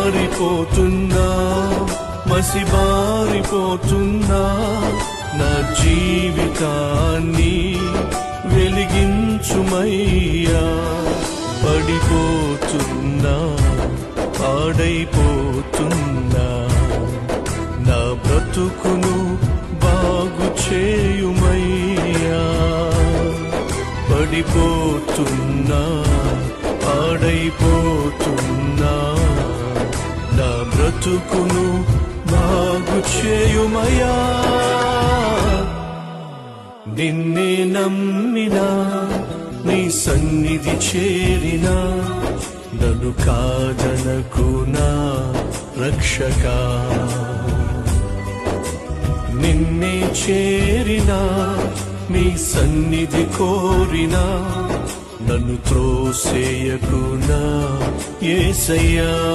మారిపోతున్నా, మసిబారిపోతున్నా, నా జీవితాన్ని వెలిగించుమయ్యా. పడిపోతున్నా, పాడైపోతున్నా, నా బ్రతుకును బాగు చేయుమయ్యా. పడిపోతున్నా, పాడైపోతున్నా, నా బ్రతుకును బాగు చేయుమయ్యా. నిన్నే నమ్మినా, నీ సన్నిధి చేరినా, నన్ను కాదనకు నా రక్షకా. నిన్నే చేరినా, నీ సన్నిధి కోరినా, నన్ను త్రోసేయకు నా యేసయ్యా.